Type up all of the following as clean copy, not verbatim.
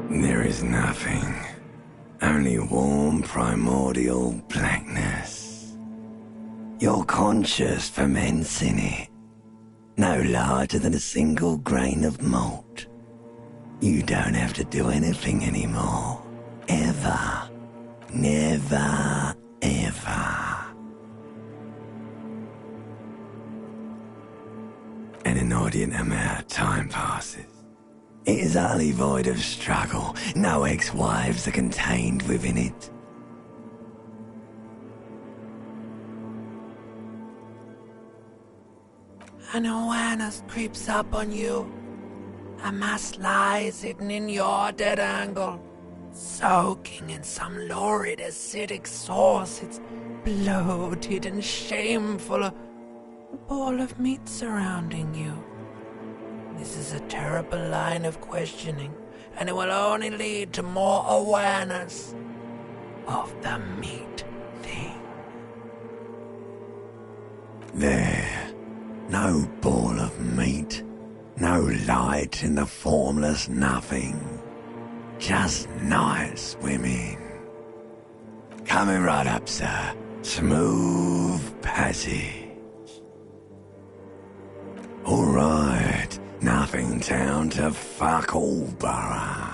There is nothing. Only warm primordial blackness. Your conscious ferments in it. No larger than a single grain of malt. You don't have to do anything anymore. Ever. Never, ever. An inordinate amount of time passes. It is utterly void of struggle. No ex-wives are contained within it. An awareness creeps up on you. A mass lies hidden in your dead angle, soaking in some lurid acidic sauce. It's bloated and shameful, a ball of meat surrounding you. This is a terrible line of questioning, and it will only lead to more awareness of the meat thing. There, no ball of meat, no light in the formless nothing. Just nice women. Coming right up, sir. Smooth passage. All right, nothing town to fuck all borough.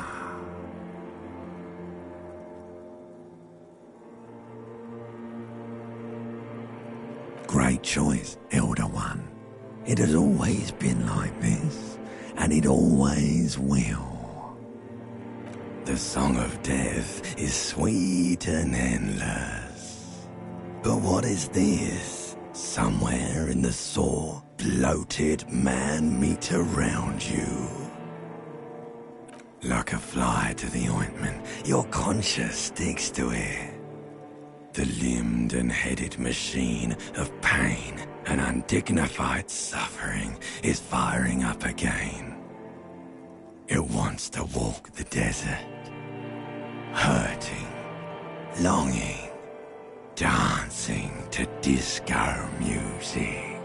Great choice, Elder One. It has always been like this, and it always will. The song of death is sweet and endless. But what is this? Somewhere in the sore, bloated man-meat around you. Like a fly to the ointment, your conscience sticks to it. The limbed and headed machine of pain and undignified suffering is firing up again. It wants to walk the desert, hurting, longing, dancing to disco music.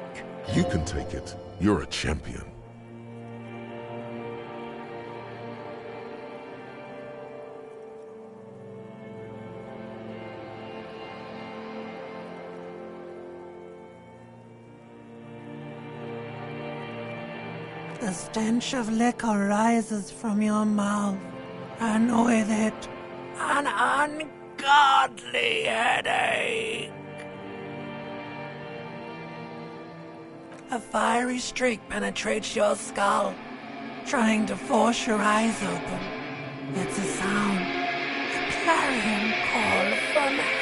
You can take it. You're a champion. The stench of liquor rises from your mouth, and with it, an ungodly headache. A fiery streak penetrates your skull, trying to force your eyes open. It's a sound, a clarion call from hell.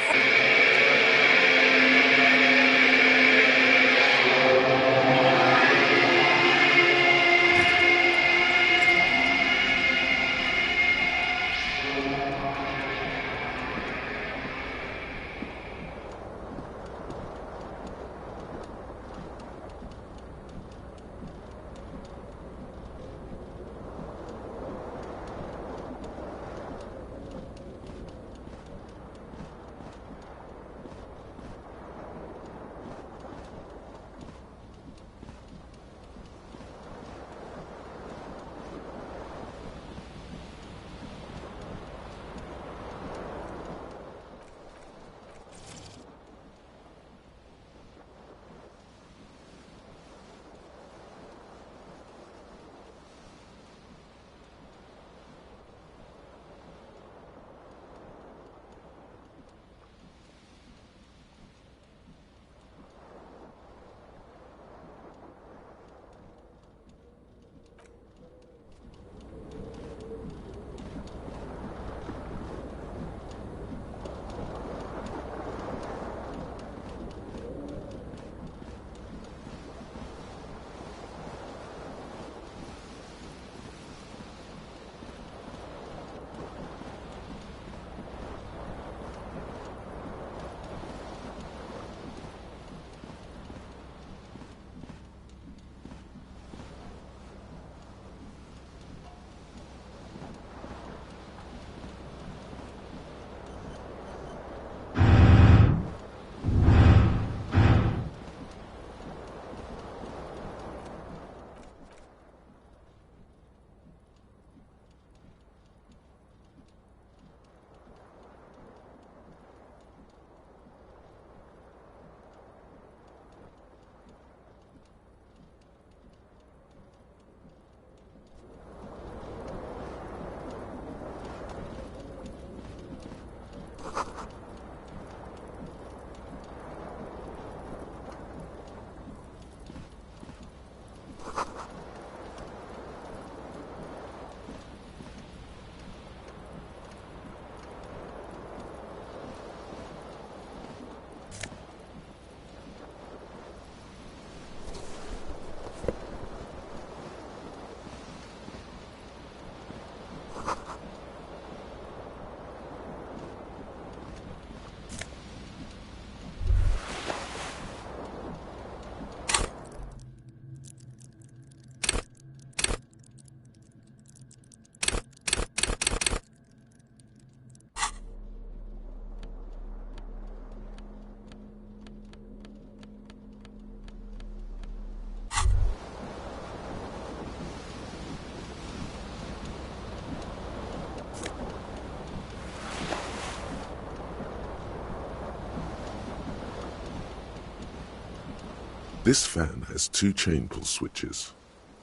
This fan has two chain pull switches.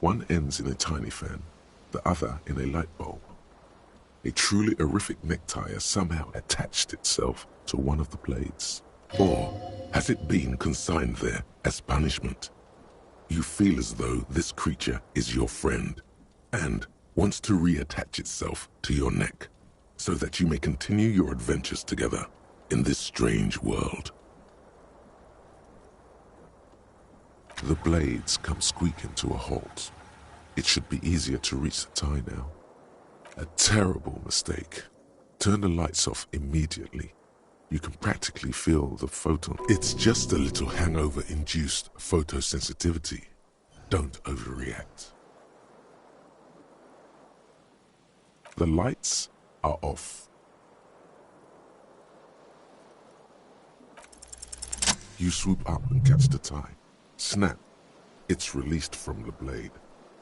One ends in a tiny fan, the other in a light bulb. A truly horrific necktie has somehow attached itself to one of the blades. Or has it been consigned there as punishment? You feel as though this creature is your friend and wants to reattach itself to your neck so that you may continue your adventures together in this strange world. The blades come squeaking to a halt. It should be easier to reach the tie now. A terrible mistake. Turn the lights off immediately. You can practically feel the photon. It's just a little hangover-induced photosensitivity. Don't overreact. The lights are off. You swoop up and catch the tie. Snap. It's released from the blade.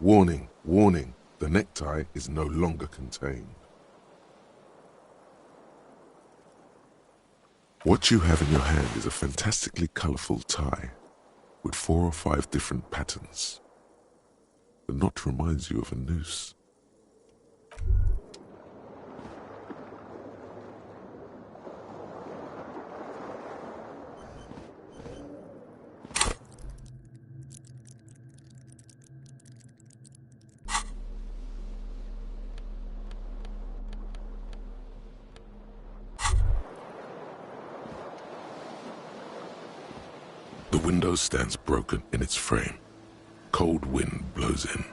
Warning, warning, the necktie is no longer contained. What you have in your hand is a fantastically colorful tie with 4 or 5 different patterns. The knot reminds you of a noose. The window stands broken in its frame. Cold wind blows in.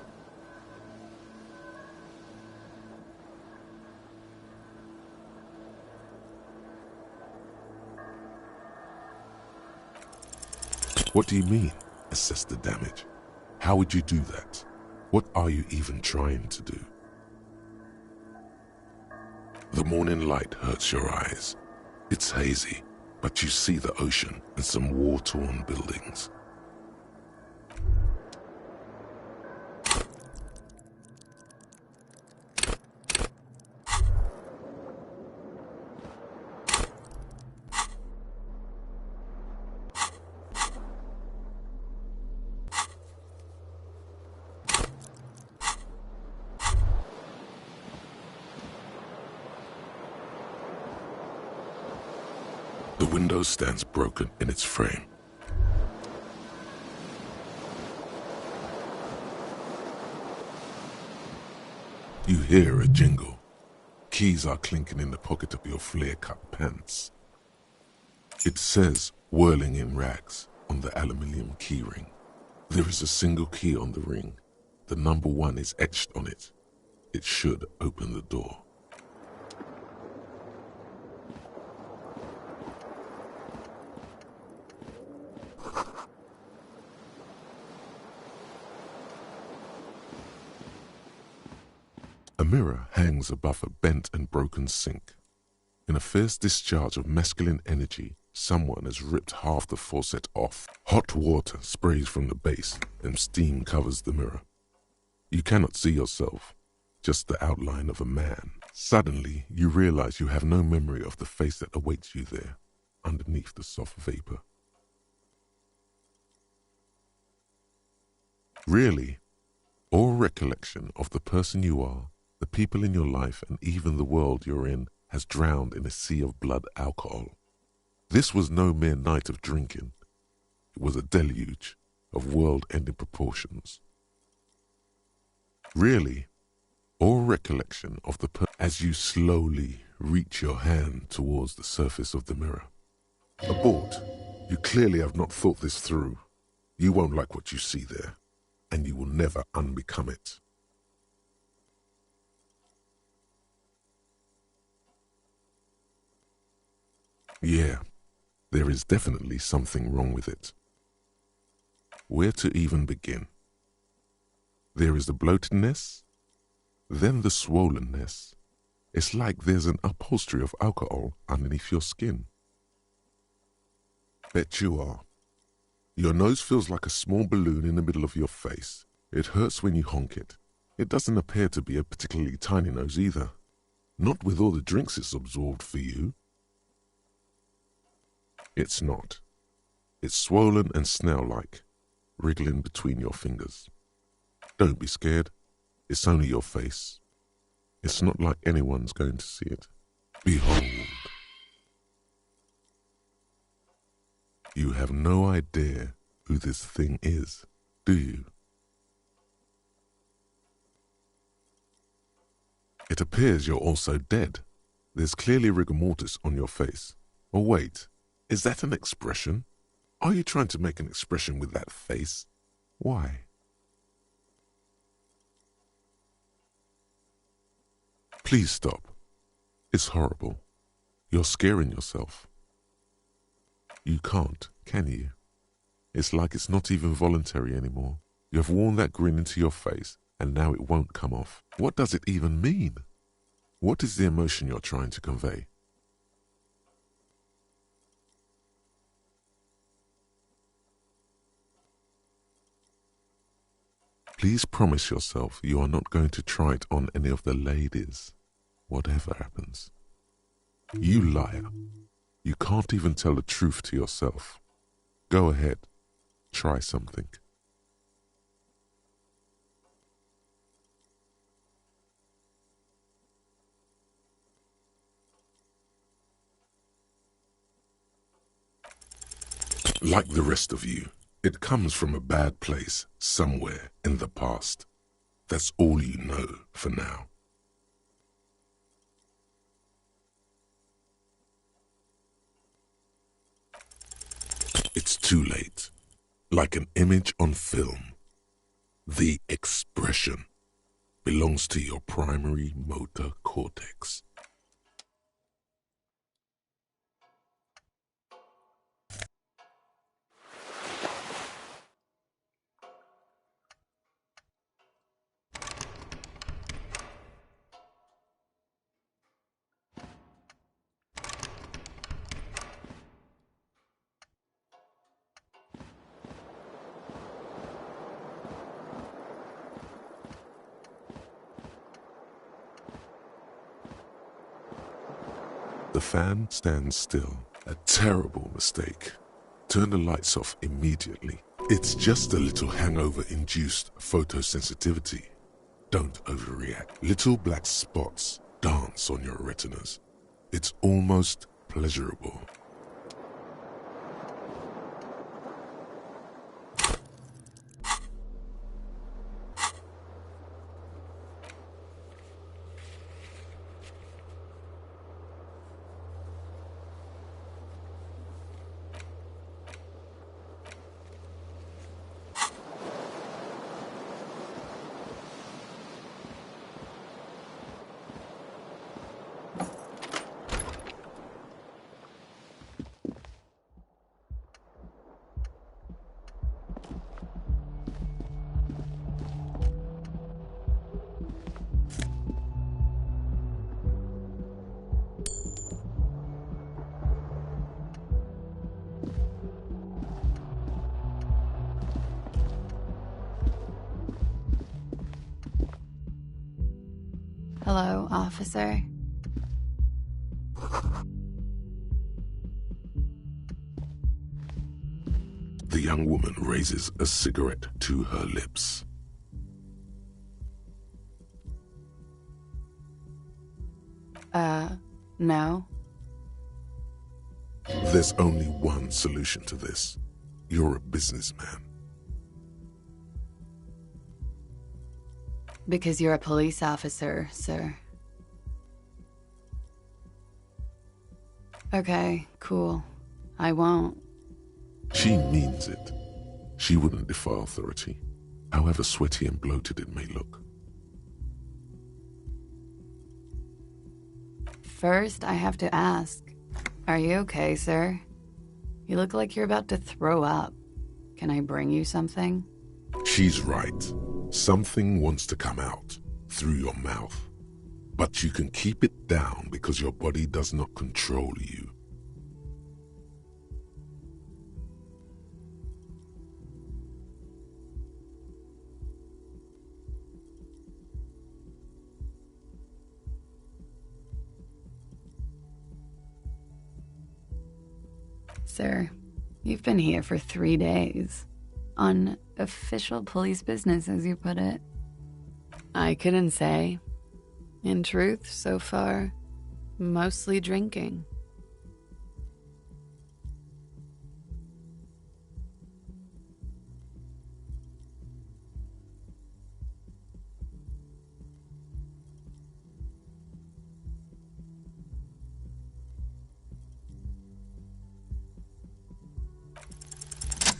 What do you mean, assess the damage? How would you do that? What are you even trying to do? The morning light hurts your eyes. It's hazy, but you see the ocean and some war-torn buildings. The window stands broken in its frame. You hear a jingle. Keys are clinking in the pocket of your flare-cut pants. It says, whirling in rags, on the aluminium key ring. There is a single key on the ring. The number 1 is etched on it. It should open the door. A mirror hangs above a bent and broken sink. In a fierce discharge of masculine energy, someone has ripped half the faucet off. Hot water sprays from the base and steam covers the mirror. You cannot see yourself, just the outline of a man. Suddenly, you realize you have no memory of the face that awaits you there, underneath the soft vapor. Really, all recollection of the person you are, the people in your life, and even the world you're in has drowned in a sea of blood alcohol. This was no mere night of drinking. It was a deluge of world-ending proportions. Really, all recollection of the person as you slowly reach your hand towards the surface of the mirror. Abort. You clearly have not thought this through. You won't like what you see there, and you will never unbecome it. Yeah, there is definitely something wrong with it. Where to even begin? There is the bloatedness, then the swollenness. It's like there's an upholstery of alcohol underneath your skin. Bet you are. Your nose feels like a small balloon in the middle of your face. It hurts when you honk it. It doesn't appear to be a particularly tiny nose either. Not with all the drinks it's absorbed for you. It's not. It's swollen and snail-like. wriggling between your fingers. Don't be scared. It's only your face. It's not like anyone's going to see it. Behold. You have no idea who this thing is, do you? It appears you're also dead. There's clearly rigor mortis on your face. Or wait, is that an expression? Are you trying to make an expression with that face? Why? Please stop. It's horrible. You're scaring yourself. You can't, can you? It's like it's not even voluntary anymore. You have worn that grin into your face, and now it won't come off. What does it even mean? What is the emotion you're trying to convey? Please promise yourself you are not going to try it on any of the ladies, whatever happens. You liar. You can't even tell the truth to yourself. Go ahead. Try something. Like the rest of you, it comes from a bad place somewhere in the past. That's all you know for now. It's too late. Like an image on film. The expression belongs to your primary motor cortex. The fan stands still. A terrible mistake. Turn the lights off immediately. It's just a little hangover-induced photosensitivity. Don't overreact. Little black spots dance on your retinas. It's almost pleasurable. Hello, officer. The young woman raises a cigarette to her lips. No. There's only one solution to this. You're a businessman. Because you're a police officer, sir. Okay, cool. I won't. She means it. She wouldn't defy authority, however sweaty and bloated it may look. First, I have to ask, are you okay, sir? You look like you're about to throw up. Can I bring you something? She's right. Something wants to come out through your mouth. But you can keep it down because your body does not control you. Sir, you've been here for 3 days. on official police business, as you put it. I couldn't say. In truth, so far, mostly drinking.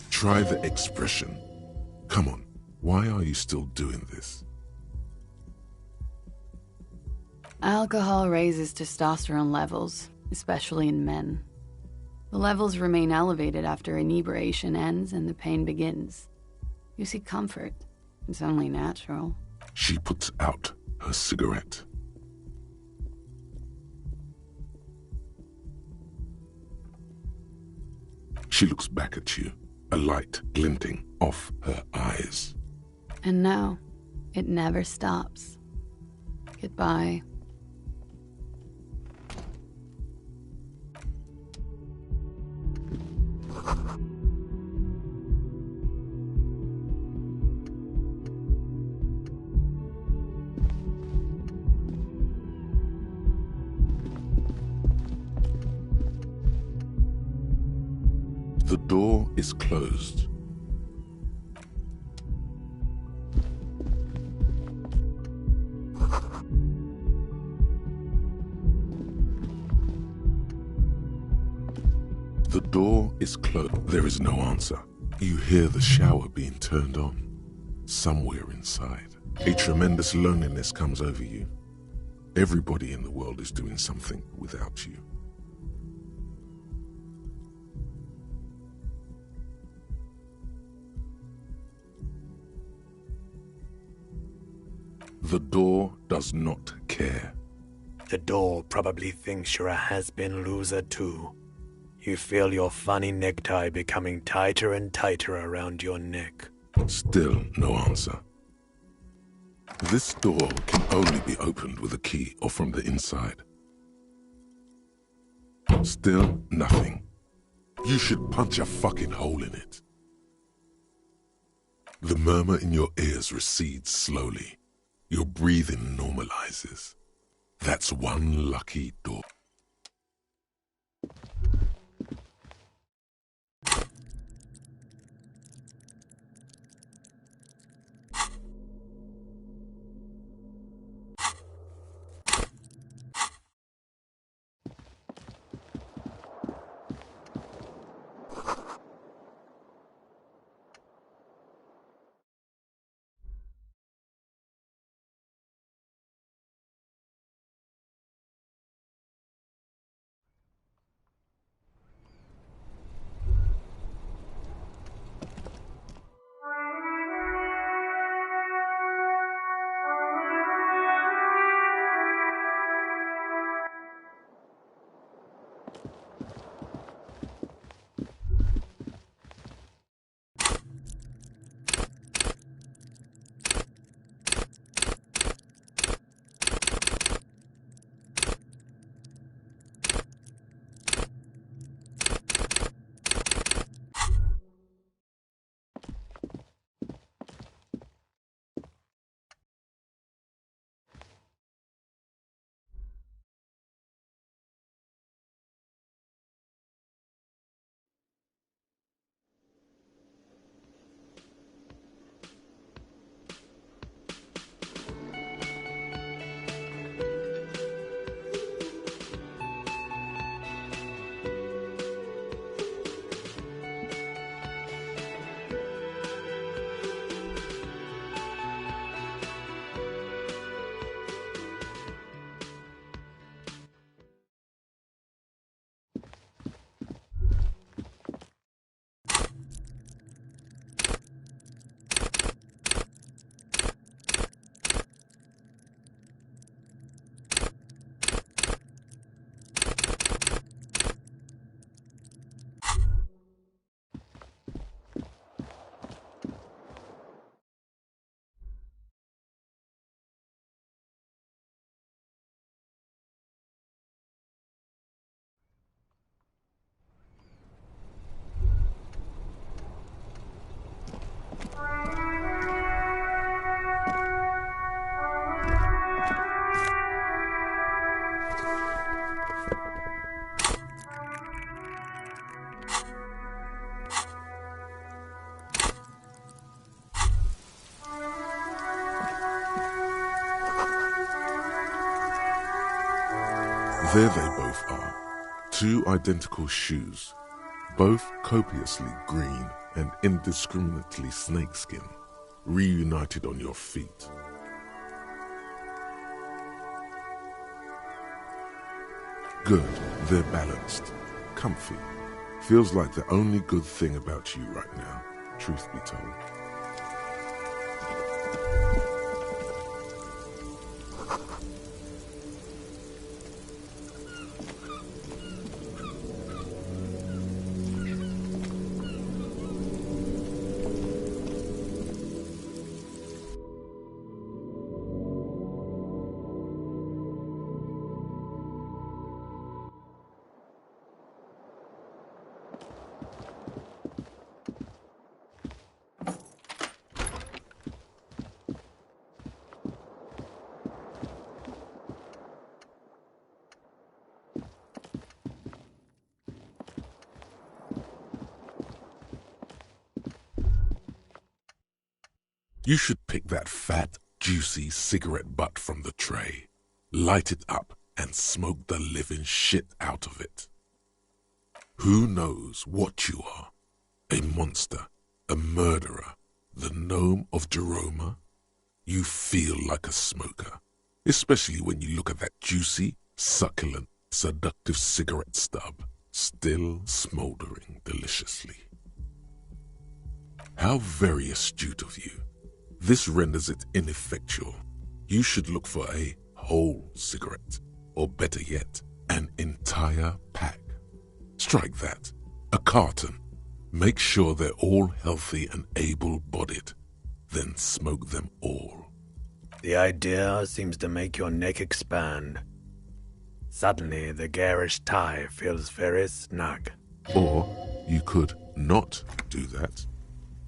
Try the expression. Come on, why are you still doing this? Alcohol raises testosterone levels, especially in men. The levels remain elevated after inebriation ends and the pain begins. You seek comfort. It's only natural. She puts out her cigarette. She looks back at you, a light glinting off her eyes. And no, it never stops. Goodbye. The door is closed. The door is closed. There is no answer. You hear the shower being turned on. Somewhere inside, a tremendous loneliness comes over you. Everybody in the world is doing something without you. The door does not care. The door probably thinks you're a has-been loser too. You feel your funny necktie becoming tighter and tighter around your neck. Still no answer. This door can only be opened with a key or from the inside. Still nothing. You should punch a fucking hole in it. The murmur in your ears recedes slowly. Your breathing normalizes. That's one lucky door. There they both are. Two identical shoes, both copiously green and indiscriminately snakeskin, reunited on your feet. Good, they're balanced, comfy. Feels like the only good thing about you right now, truth be told. You should pick that fat, juicy cigarette butt from the tray, light it up, and smoke the living shit out of it. Who knows what you are? A monster, a murderer, the gnome of Jeroma? You feel like a smoker, especially when you look at that juicy, succulent, seductive cigarette stub, still smoldering deliciously. How very astute of you. This renders it ineffectual. You should look for a whole cigarette, or better yet, an entire pack. Strike that. A carton. Make sure they're all healthy and able-bodied. Then smoke them all. The idea seems to make your neck expand. Suddenly, the garish tie feels very snug. Or you could not do that.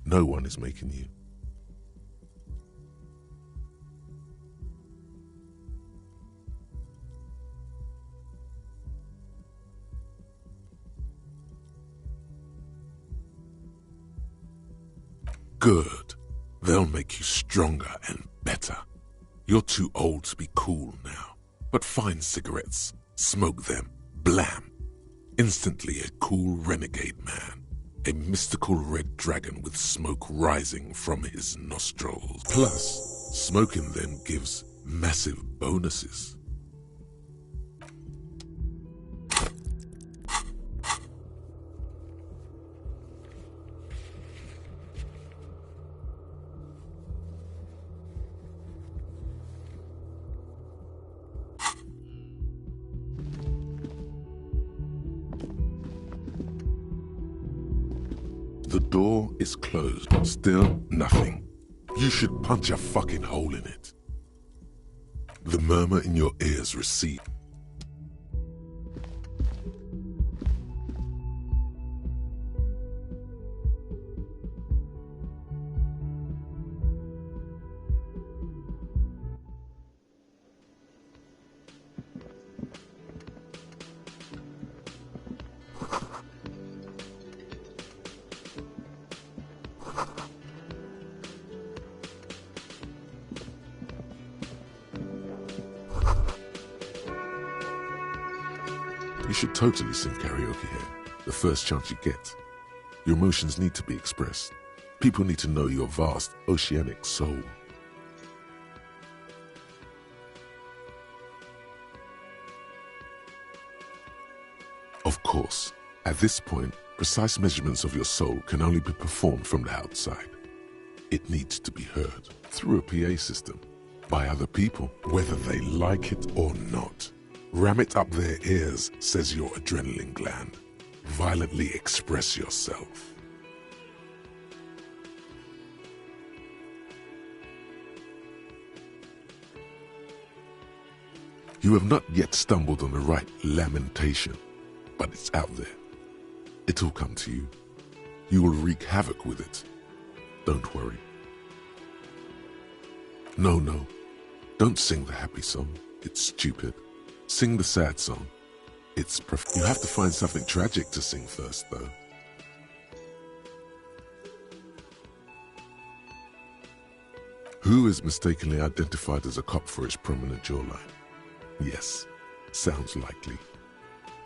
No one is making you. Good. They'll make you stronger and better. You're too old to be cool now. But find cigarettes, smoke them, blam. Instantly a cool renegade man. A mystical red dragon with smoke rising from his nostrils. Plus, smoking them gives massive bonuses. The door is closed. Still nothing. You should punch a fucking hole in it. The murmur in your ears recede. You should totally sing karaoke here, the first chance you get. Your emotions need to be expressed. People need to know your vast, oceanic soul. Of course, at this point, precise measurements of your soul can only be performed from the outside. It needs to be heard through a PA system, by other people, whether they like it or not. Ram it up their ears, says your adrenaline gland. Violently express yourself. You have not yet stumbled on the right lamentation, but it's out there. It'll come to you. You will wreak havoc with it. Don't worry. No. Don't sing the happy song. It's stupid. Sing the sad song. You have to find something tragic to sing first, though. Who is mistakenly identified as a cop for his prominent jawline? Yes, Sounds likely.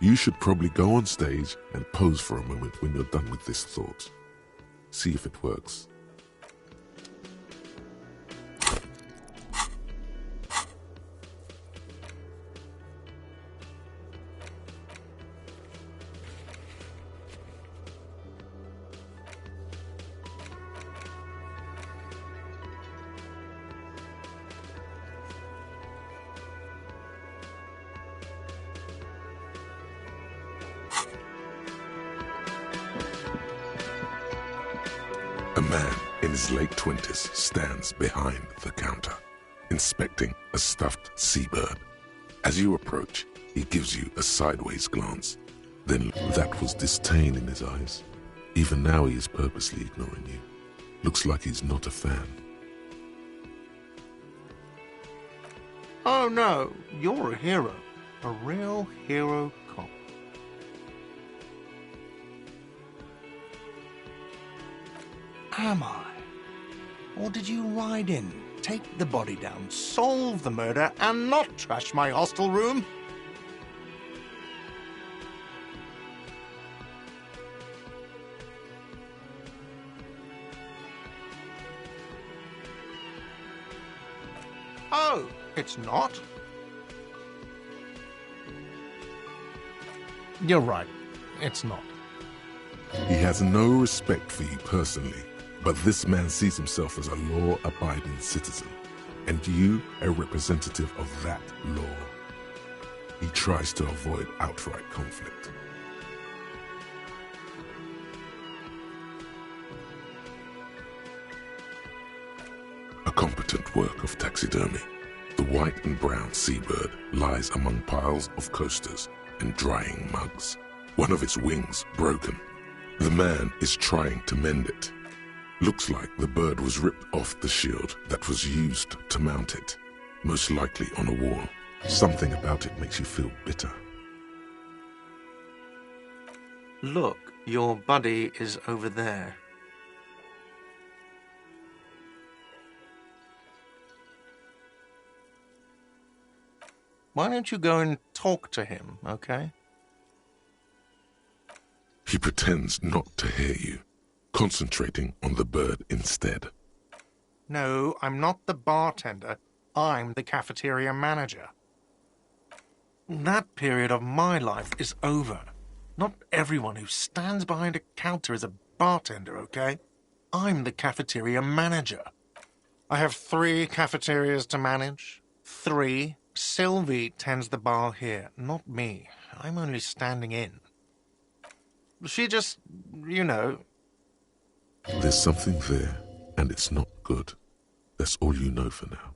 You should probably go on stage and pose for a moment when you're done with this thought. See if it works. A man in his late 20s stands behind the counter, inspecting a stuffed seabird. As you approach, he gives you a sideways glance. Then that was disdain in his eyes. Even now he is purposely ignoring you. Looks like he's not a fan. Oh no, you're a hero. A real hero cop. Am I? Or did you ride in, take the body down, solve the murder, and not trash my hostel room? Oh, it's not? You're right, it's not. He has no respect for you personally, but this man sees himself as a law-abiding citizen, and you a representative of that law. He tries to avoid outright conflict. A competent work of taxidermy. The white and brown seabird lies among piles of coasters and drying mugs. One of its wings broken. The man is trying to mend it. Looks like the bird was ripped off the shield that was used to mount it, most likely on a wall. Something about it makes you feel bitter. Look, your buddy is over there. Why don't you go and talk to him, okay? He pretends not to hear you, concentrating on the bird instead. No, I'm not the bartender. I'm the cafeteria manager. That period of my life is over. Not everyone who stands behind a counter is a bartender, okay? I'm the cafeteria manager. I have 3 cafeterias to manage. 3. Sylvie tends the bar here, not me. I'm only standing in. She just, you know... There's something there, and it's not good. That's all you know for now.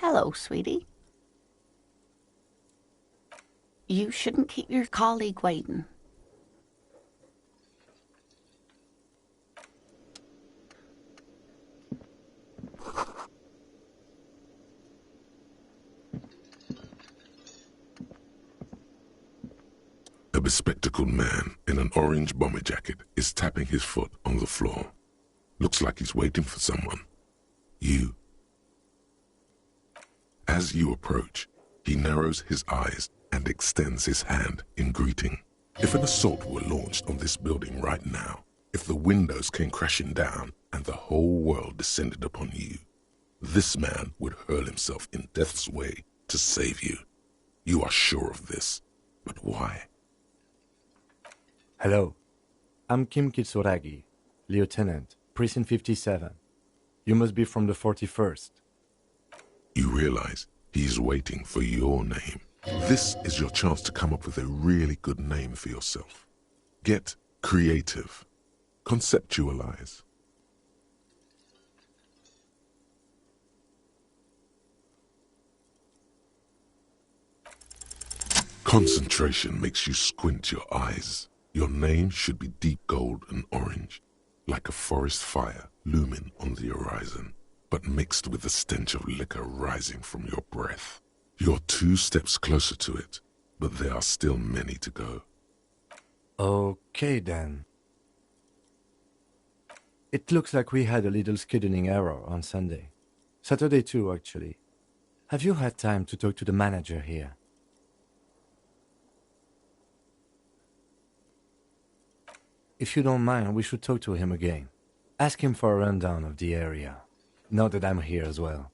Hello, sweetie. You shouldn't keep your colleague waiting. A bespectacled man in an orange bomber jacket is tapping his foot on the floor. Looks like he's waiting for someone. You. As you approach, he narrows his eyes and extends his hand in greeting. If an assault were launched on this building right now, if the windows came crashing down and the whole world descended upon you, this man would hurl himself in death's way to save you. You are sure of this, but why? Hello, I'm Kim Kitsuragi, Lieutenant, Precinct 57. You must be from the 41st. You realize he's waiting for your name. This is your chance to come up with a really good name for yourself. Get creative. Conceptualize. Concentration makes you squint your eyes. Your name should be deep gold and orange, like a forest fire looming on the horizon, but mixed with the stench of liquor rising from your breath. You're 2 steps closer to it, but there are still many to go. Okay then. It looks like we had a little scheduling error on Sunday. Saturday too, actually. Have you had time to talk to the manager here? If you don't mind, we should talk to him again. Ask him for a rundown of the area. Now that I'm here as well.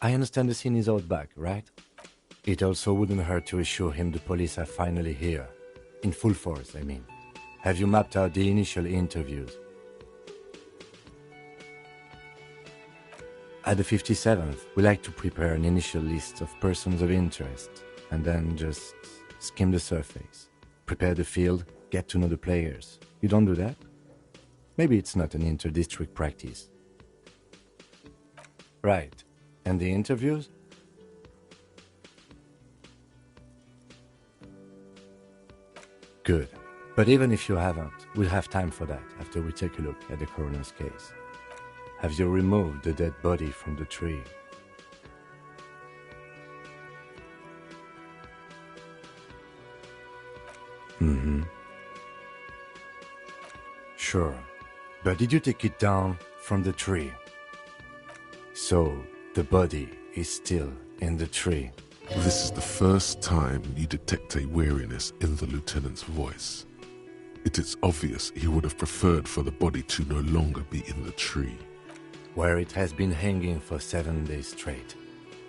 I understand the scene is out back, right? It also wouldn't hurt to assure him the police are finally here. In full force, I mean. Have you mapped out the initial interviews? At the 57th, we like to prepare an initial list of persons of interest, and then just skim the surface. Prepare the field, get to know the players. You don't do that? Maybe it's not an inter-district practice. Right. And the interviews? Good. But even if you haven't, we'll have time for that after we take a look at the coroner's case. Have you removed the dead body from the tree? Mm-hmm. Sure. But did you take it down from the tree? So, the body is still in the tree. This is the first time you detect a weariness in the lieutenant's voice. It is obvious he would have preferred for the body to no longer be in the tree. Where it has been hanging for 7 days straight.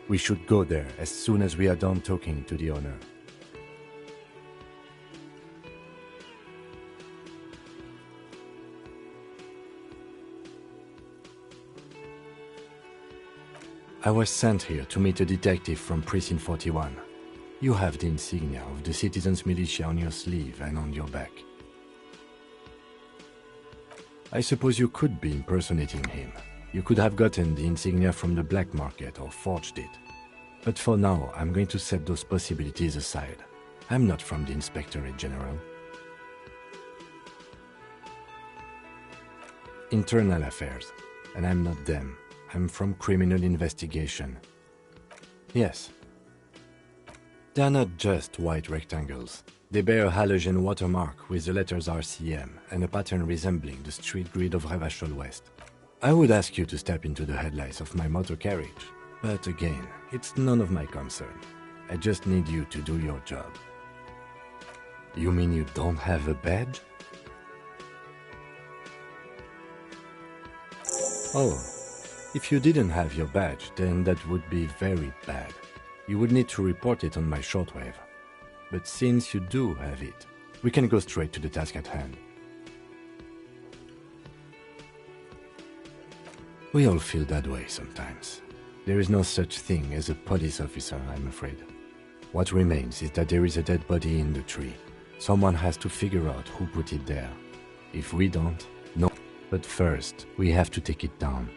We should go there as soon as we are done talking to the owner. I was sent here to meet a detective from Precinct 41. You have the insignia of the Citizens Militia on your sleeve and on your back. I suppose you could be impersonating him. You could have gotten the insignia from the black market or forged it. But for now, I'm going to set those possibilities aside. I'm not from the Inspectorate General. Internal affairs, and I'm not them. I'm from criminal investigation. Yes. They're not just white rectangles. They bear a halogen watermark with the letters RCM and a pattern resembling the street grid of Revachol West. I would ask you to step into the headlights of my motor carriage, but again, it's none of my concern. I just need you to do your job. You mean you don't have a badge? Oh. If you didn't have your badge, then that would be very bad. You would need to report it on my shortwave. But since you do have it, we can go straight to the task at hand. We all feel that way sometimes. There is no such thing as a police officer, I'm afraid. What remains is that there is a dead body in the tree. Someone has to figure out who put it there. If we don't, no. But first, we have to take it down.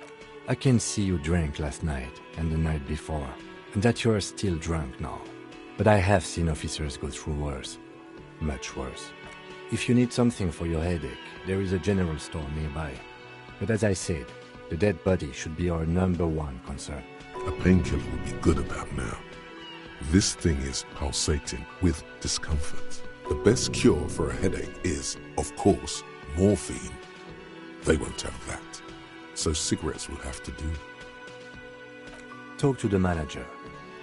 I can see you drank last night and the night before. and that you are still drunk now. But I have seen officers go through worse. Much worse. If you need something for your headache, there is a general store nearby. But as I said, the dead body should be our #1 concern. A painkiller would be good about now. This thing is pulsating with discomfort. The best cure for a headache is, of course, morphine. They won't have that, so cigarettes will have to do. Talk to the manager.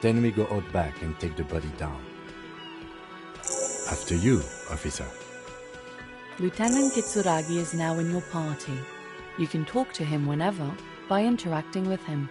Then we go out back and take the body down. After you, officer. Lieutenant Kitsuragi is now in your party. You can talk to him whenever by interacting with him.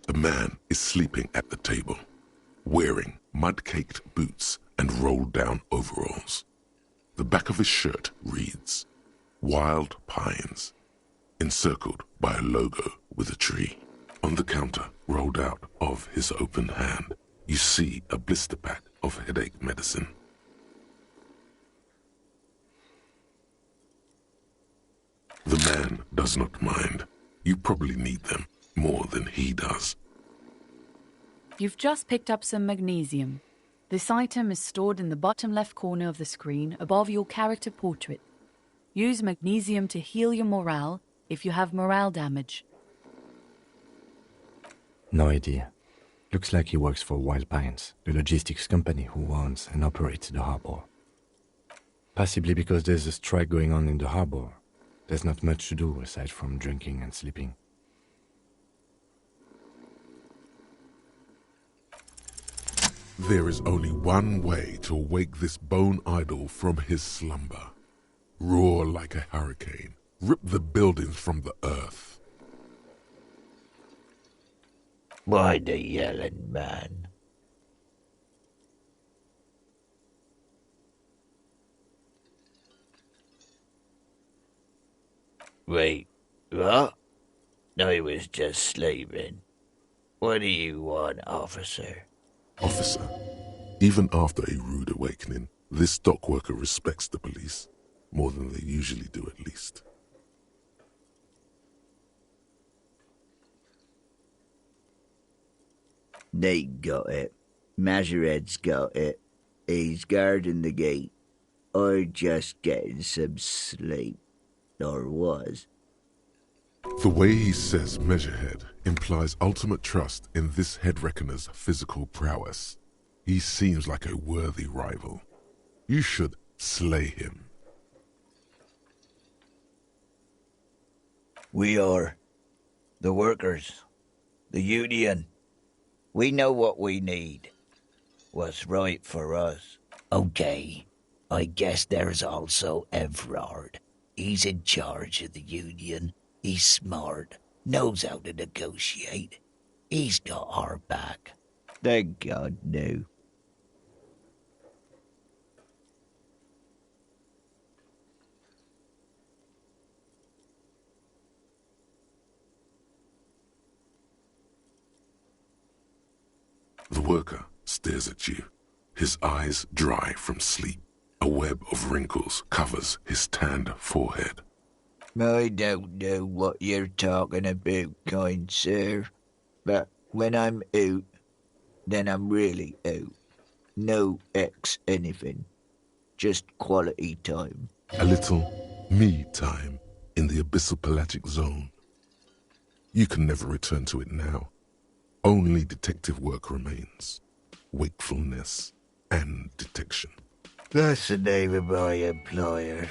A man is sleeping at the table, wearing mud-caked boots and rolled-down overalls. The back of his shirt reads, Wild Pines, encircled by a logo with a tree. On the counter, rolled out of his open hand, you see a blister pack of headache medicine. The man does not mind. You probably need them more than he does. You've just picked up some magnesium. This item is stored in the bottom left corner of the screen above your character portrait. Use magnesium to heal your morale if you have morale damage. No idea. Looks like he works for Wild Pines, the logistics company who owns and operates the harbor. Possibly because there's a strike going on in the harbor. There's not much to do aside from drinking and sleeping. There is only one way to awake this bone idol from his slumber. Roar like a hurricane. Rip the buildings from the earth. Why the yelling, man? Wait, what? I was just sleeping. What do you want, officer? Officer, even after a rude awakening, this dock worker respects the police, more than they usually do at least. They got it. Majoret's got it. He's guarding the gate. Or just getting some sleep. Or was. The way he says Measurehead implies ultimate trust in this head reckoner's physical prowess. He seems like a worthy rival. You should slay him. We are the workers, the union. We know what we need, what's right for us. Okay, I guess there's also Everard. He's in charge of the union. He's smart, knows how to negotiate. He's got our back. Thank God, no. The worker stares at you, his eyes dry from sleep. A web of wrinkles covers his tanned forehead. I don't know what you're talking about, kind sir. But when I'm out, then I'm really out. No X anything. Just quality time. A little me time in the abyssal pelagic zone. You can never return to it now. Only detective work remains. Wakefulness and detection. That's the name of my employer.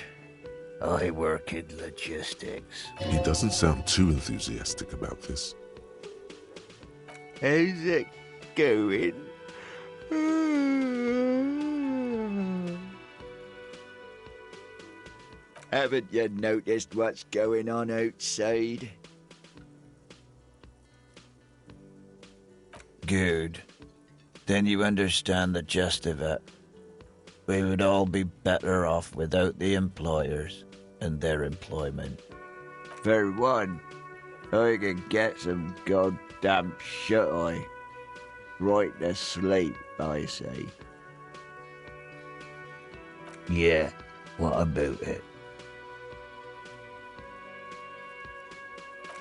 I work in logistics. He doesn't sound too enthusiastic about this. How's it going? Haven't you noticed what's going on outside? Good. Then you understand the gist of it. We would all be better off without the employers and their employment. For one, I can get some goddamn shut-eye. Right to sleep, I say. Yeah, what about it?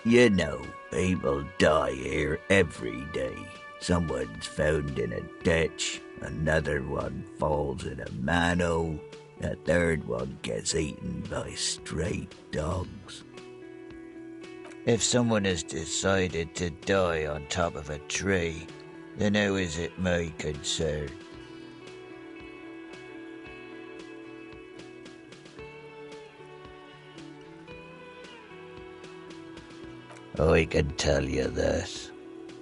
You know, people die here every day. Someone's found in a ditch, another one falls in a manhole, a third one gets eaten by stray dogs. If someone has decided to die on top of a tree, then how is it my concern? I can tell you this.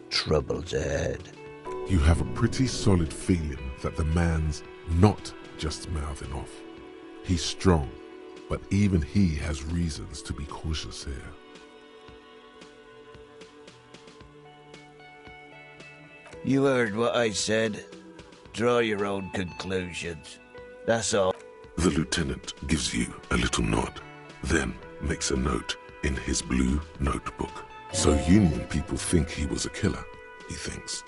Trouble's ahead. You have a pretty solid feeling that the man's not just mouthing off. He's strong, but even he has reasons to be cautious here. You heard what I said. Draw your own conclusions. That's all. The lieutenant gives you a little nod, then makes a note in his blue notebook. So Union people think he was a killer, he thinks.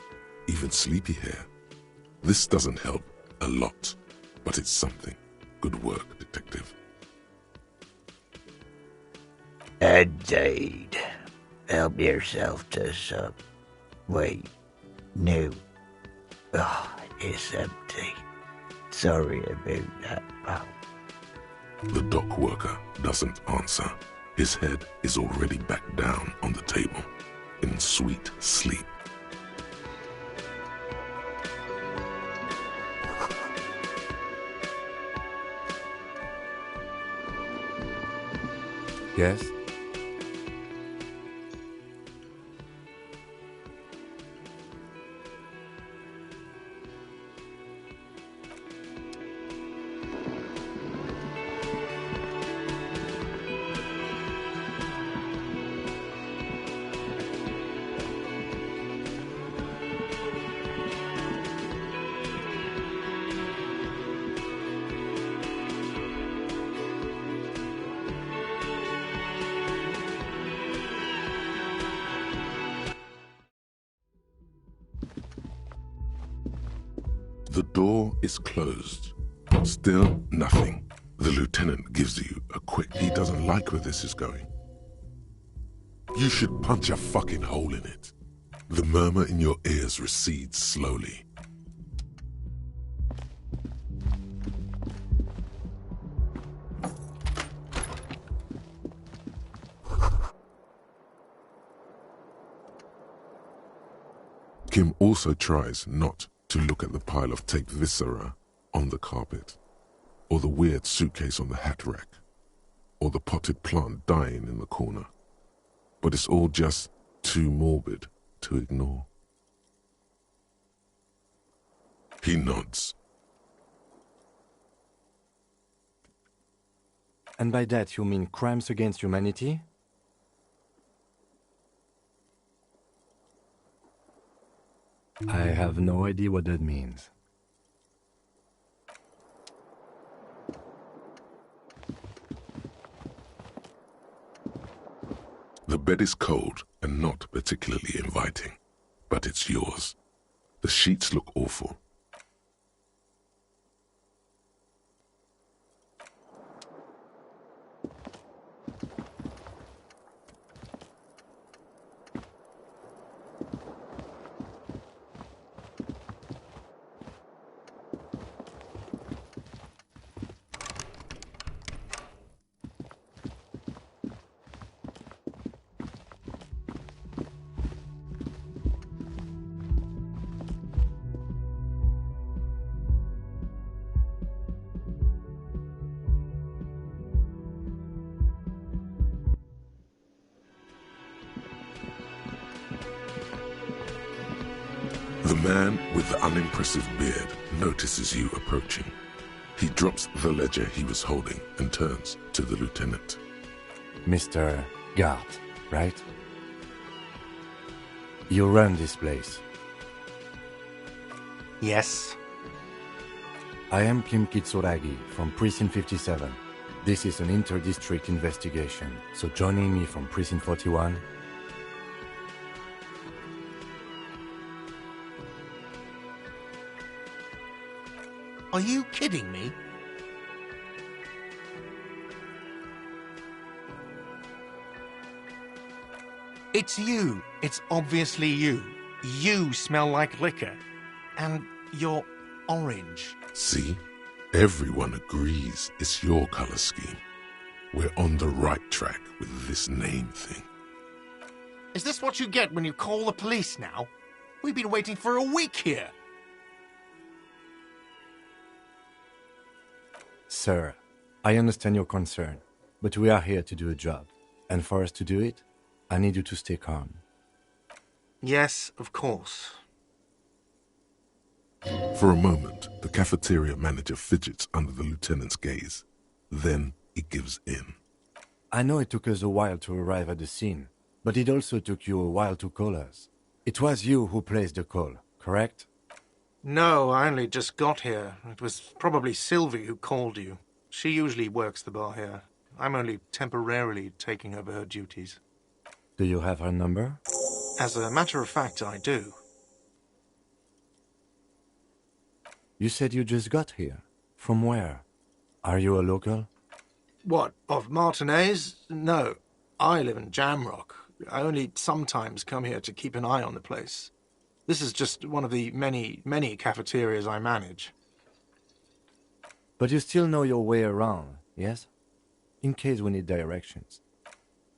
Even sleepy hair. This doesn't help a lot, but it's something. Good work, detective. Indeed. Help yourself to some. Wait. No. Oh, it's empty. Sorry about that, pal. The dock worker doesn't answer. His head is already back down on the table, in sweet sleep. Yes? The door is closed. Still nothing. The lieutenant gives you a quick. He doesn't like where this is going. You should punch a fucking hole in it. The murmur in your ears recedes slowly. Kim also tries not to look at the pile of taped viscera on the carpet, or the weird suitcase on the hat rack, or the potted plant dying in the corner. But it's all just too morbid to ignore. He nods. And by that you mean crimes against humanity? I have no idea what that means. The bed is cold and not particularly inviting, but it's yours. The sheets look awful. man with the unimpressive beard notices you approaching. He drops the ledger he was holding and turns to the lieutenant. Mr. Guard, right? You run this place. Yes. I am Kim Kitsuragi from Precinct 57. This is an inter-district investigation, so joining me from Precinct 41... Are you kidding me? It's you. It's obviously you. You smell like liquor. And you're orange. See? Everyone agrees it's your color scheme. We're on the right track with this name thing. Is this what you get when you call the police now? We've been waiting for a week here. Sir, I understand your concern, but we are here to do a job. And for us to do it, I need you to stay calm. Yes, of course. For a moment, the cafeteria manager fidgets under the lieutenant's gaze. Then he gives in. I know it took us a while to arrive at the scene, but it also took you a while to call us. It was you who placed the call, correct? No, I only just got here. It was probably Sylvie who called you. She usually works the bar here. I'm only temporarily taking over her duties. Do you have her number? As a matter of fact, I do. You said you just got here. From where? Are you a local? What, of Martinez? No, I live in Jamrock. I only sometimes come here to keep an eye on the place. This is just one of the many cafeterias I manage. But you still know your way around, yes? In case we need directions.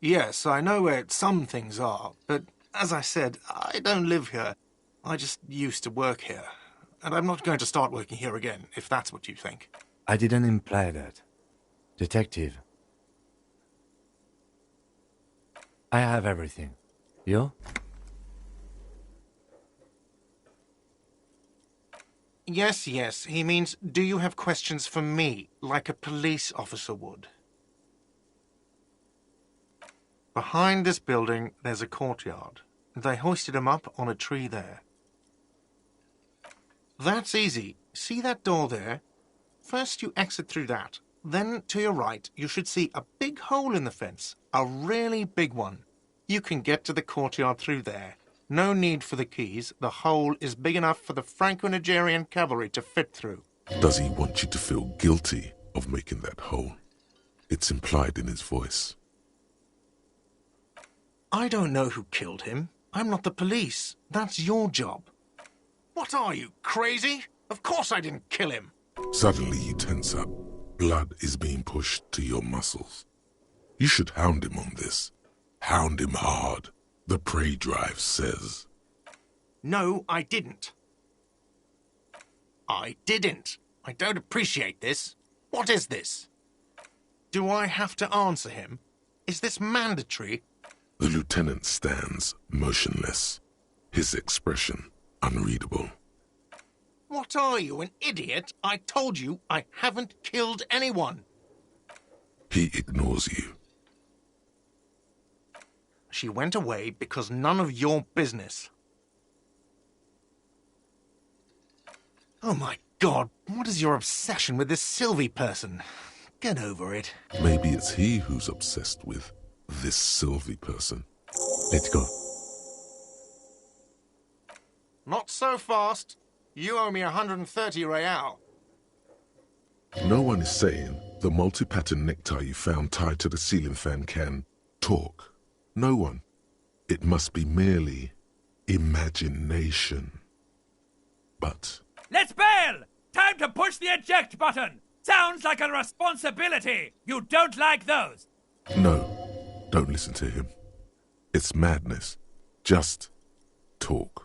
Yes, I know where some things are, but as I said, I don't live here. I just used to work here. And I'm not going to start working here again, if that's what you think. I didn't imply that. Detective. I have everything. You? Yes, he means, do you have questions for me, like a police officer would? Behind this building, there's a courtyard. They hoisted him up on a tree there. That's easy. See that door there? First you exit through that. Then, to your right, you should see a big hole in the fence. A really big one. You can get to the courtyard through there. No need for the keys. The hole is big enough for the Franco-Nigerian cavalry to fit through. Does he want you to feel guilty of making that hole? It's implied in his voice. I don't know who killed him. I'm not the police. That's your job. What are you, crazy? Of course I didn't kill him. Suddenly you tense up. Blood is being pushed to your muscles. You should hound him on this. Hound him hard. The prey drive says. No, I didn't. I didn't. I don't appreciate this. What is this? Do I have to answer him? Is this mandatory? The lieutenant stands motionless, his expression unreadable. What are you, an idiot? I told you I haven't killed anyone. He ignores you. She went away because none of your business. Oh my God, what is your obsession with this Sylvie person? Get over it. Maybe it's he who's obsessed with this Sylvie person. Let's go. Not so fast. You owe me 130 real. No one is saying the multi-pattern necktie you found tied to the ceiling fan can talk. No one. It must be merely imagination. But... Let's bail! Time to push the eject button! Sounds like a responsibility! You don't like those! No, don't listen to him. It's madness. Just talk.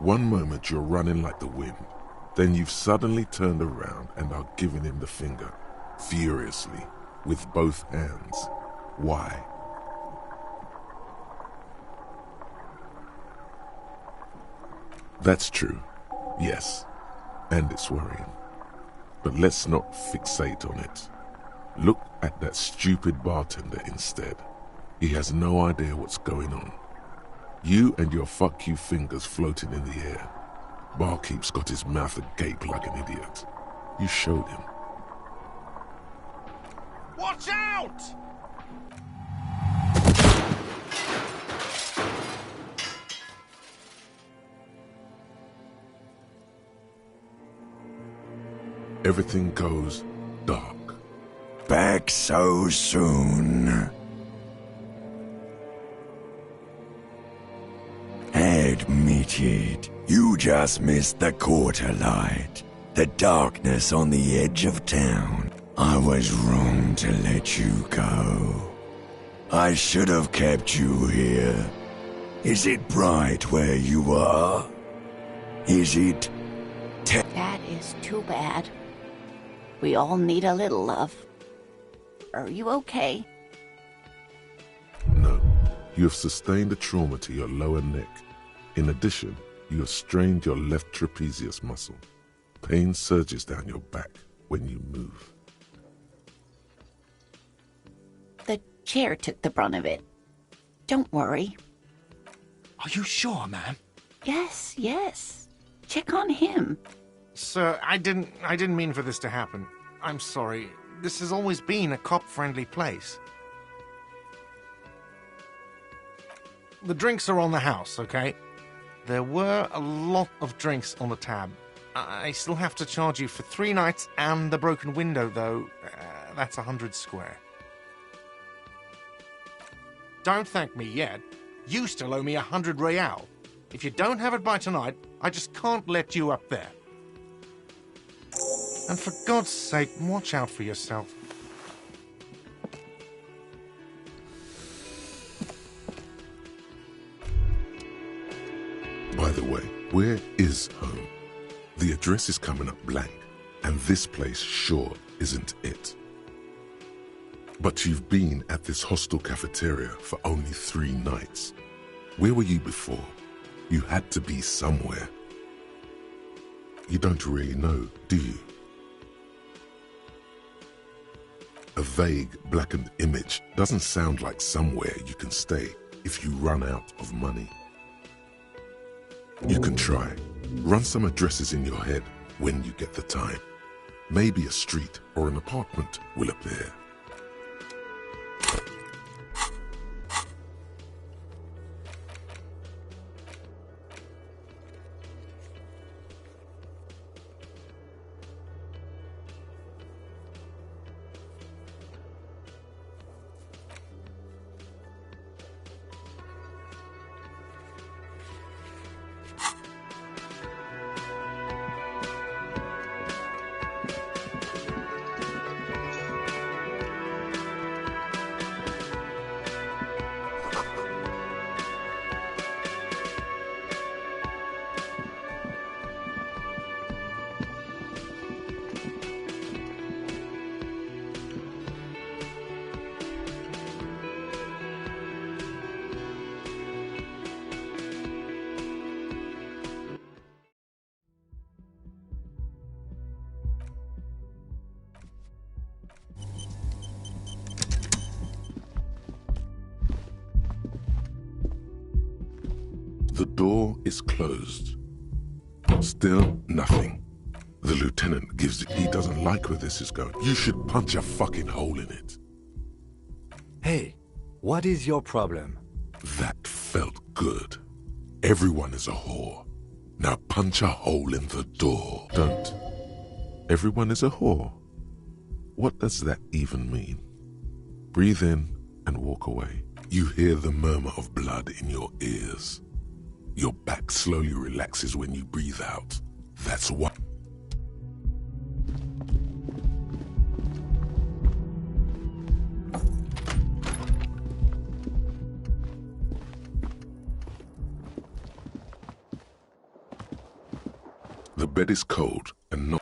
One moment you're running like the wind, then you've suddenly turned around and are giving him the finger, furiously, with both hands. Why? That's true, yes, and it's worrying. But let's not fixate on it. Look at that stupid bartender instead. He has no idea what's going on. You and your fuck you fingers floating in the air. Barkeep's got his mouth agape like an idiot. You showed him. Watch out! Everything goes dark. Back so soon. Admit it, you just missed the quarter light. The darkness on the edge of town. I was wrong to let you go. I should have kept you here. Is it bright where you are? Is it... That is too bad. We all need a little love. Are you okay? No, you have sustained a trauma to your lower neck. In addition, you have strained your left trapezius muscle. Pain surges down your back when you move. The chair took the brunt of it. Don't worry. Are you sure, ma'am? Yes, yes. Check on him. Sir, I didn't mean for this to happen. I'm sorry. This has always been a cop-friendly place. The drinks are on the house, okay? There were a lot of drinks on the tab. I still have to charge you for 3 nights and the broken window, though. That's 100 square. Don't thank me yet. You still owe me 100 real. If you don't have it by tonight, I just can't let you up there. And for God's sake, watch out for yourself. By the way, where is home? The address is coming up blank, and this place sure isn't it. But you've been at this hostel cafeteria for only 3 nights. Where were you before? You had to be somewhere. You don't really know, do you? A vague, blackened image doesn't sound like somewhere you can stay if you run out of money. You can try. Run some addresses in your head when you get the time. Maybe a street or an apartment will appear. The door is closed. Still nothing. The lieutenant gives it. He doesn't like where this is going. You should punch a fucking hole in it. Hey, what is your problem? That felt good. Everyone is a whore. Now punch a hole in the door. Don't. Everyone is a whore. What does that even mean? Breathe in and walk away. You hear the murmur of blood in your ears. Your back slowly relaxes when you breathe out. That's what. bed is cold and not...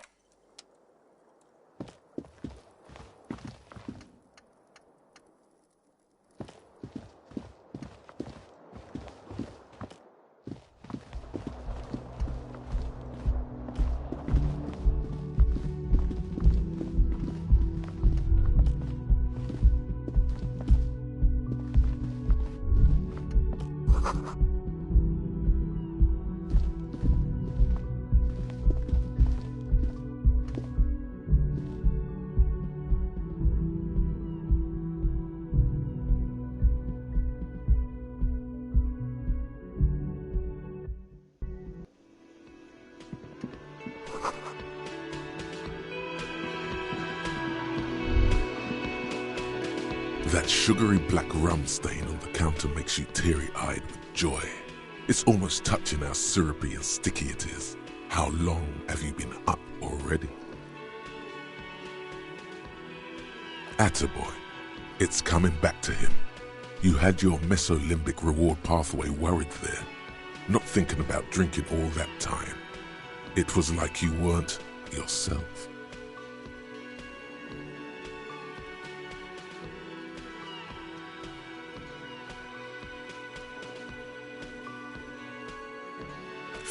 That sugary black rum stain on the counter makes you teary-eyed with joy. It's almost touching how syrupy and sticky it is. How long have you been up already? Attaboy. It's coming back to him. You had your mesolimbic reward pathway worried there, not thinking about drinking all that time. It was like you weren't yourself.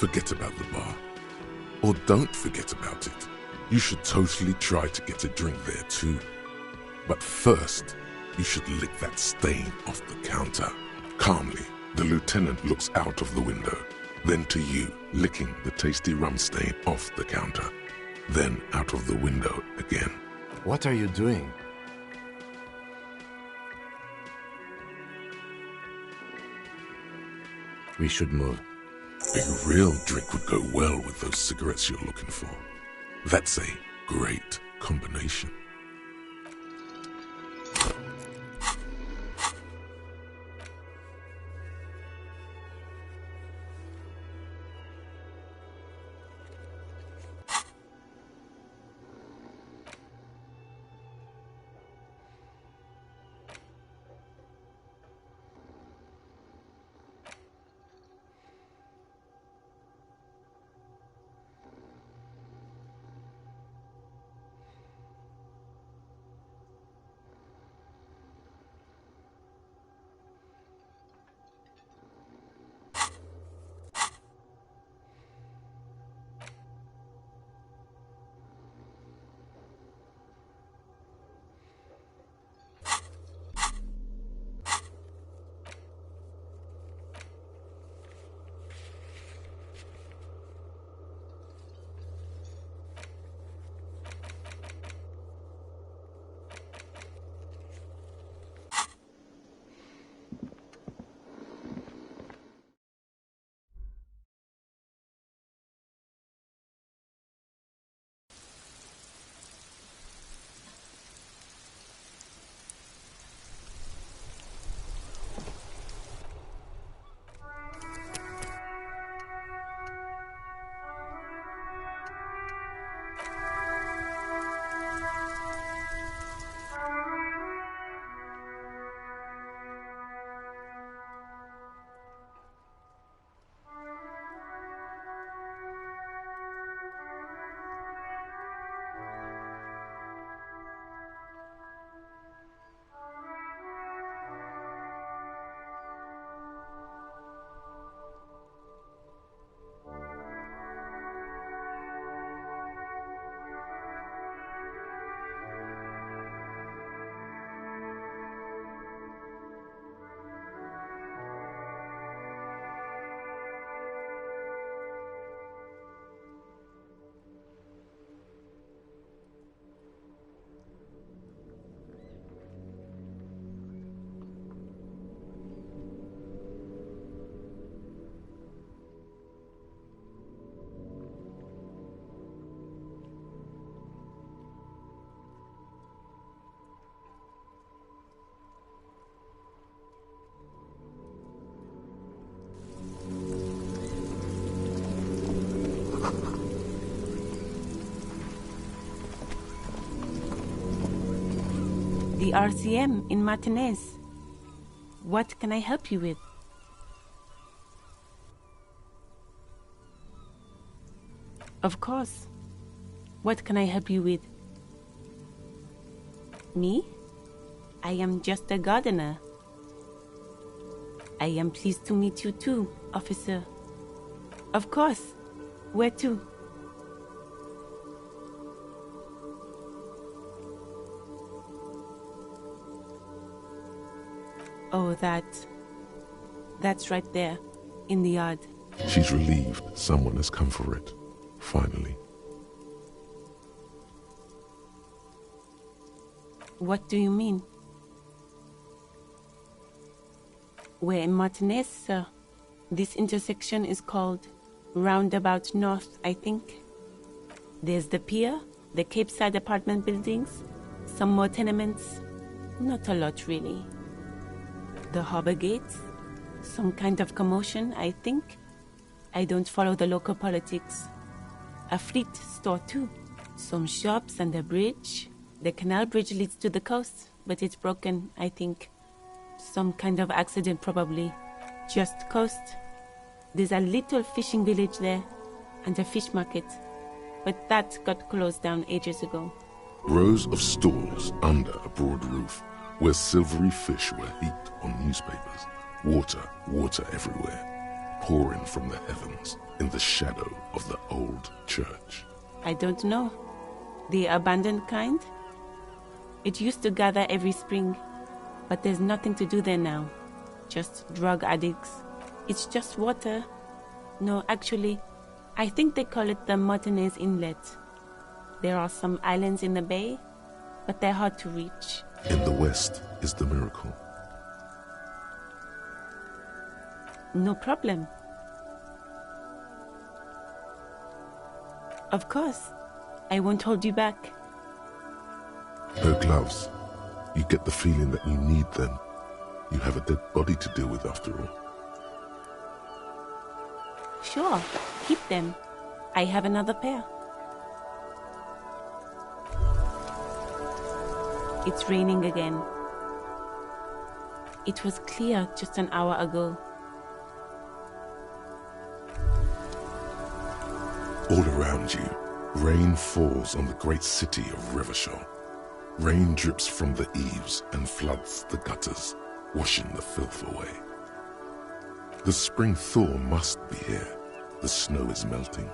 Forget about the bar. Or don't forget about it. You should totally try to get a drink there too. But first, you should lick that stain off the counter. Calmly, the lieutenant looks out of the window, then to you, licking the tasty rum stain off the counter, then out of the window again. What are you doing? We should move. A real drink would go well with those cigarettes you're looking for. That's a great combination. The RCM in Martinez. What can I help you with? Of course. What can I help you with? Me? I am just a gardener. I am pleased to meet you too, officer. Of course. Where to? Oh, that's right there, in the yard. She's relieved someone has come for it, finally. What do you mean? We're in Martinez, sir. This intersection is called Roundabout North, I think. There's the pier, the Cape Side apartment buildings, some more tenements. Not a lot, really. The harbor gates, some kind of commotion, I think. I don't follow the local politics. A fleet store, too. Some shops and a bridge. The canal bridge leads to the coast, but it's broken, I think. Some kind of accident, probably. Just coast. There's a little fishing village there, and a fish market. But that got closed down ages ago. Rows of stalls under a broad roof, where silvery fish were heaped on newspapers. Water everywhere, pouring from the heavens in the shadow of the old church. I don't know. The abandoned kind? It used to gather every spring, but there's nothing to do there now. Just drug addicts. It's just water. No, actually, I think they call it the Martinez Inlet. There are some islands in the bay, but they're hard to reach. In the west is the miracle. No problem. Of course. I won't hold you back. No gloves. You get the feeling that you need them. You have a dead body to deal with after all. Sure, keep them. I have another pair. It's raining again. It was clear just an hour ago. All around you, rain falls on the great city of Rivershore. Rain drips from the eaves and floods the gutters, washing the filth away. The spring thaw must be here. The snow is melting.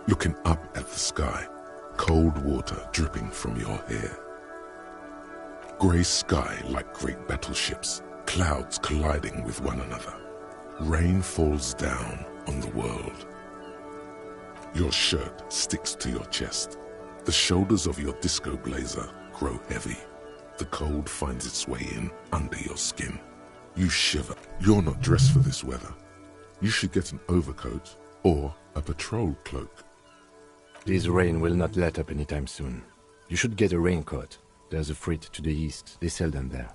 Looking up at the sky, cold water dripping from your hair. Grey sky like great battleships, clouds colliding with one another. Rain falls down on the world. Your shirt sticks to your chest. The shoulders of your disco blazer grow heavy. The cold finds its way in under your skin. You shiver. You're not dressed for this weather. You should get an overcoat or a patrol cloak. This rain will not let up anytime soon. You should get a raincoat. There's a freight to the east. They sell them there.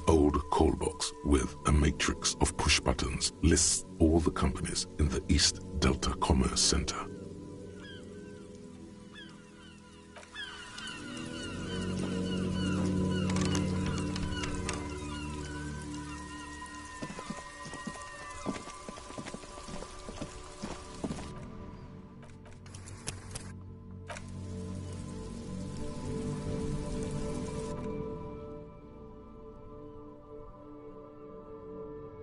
old call box with a matrix of push buttons lists all the companies in the East Delta Commerce Center.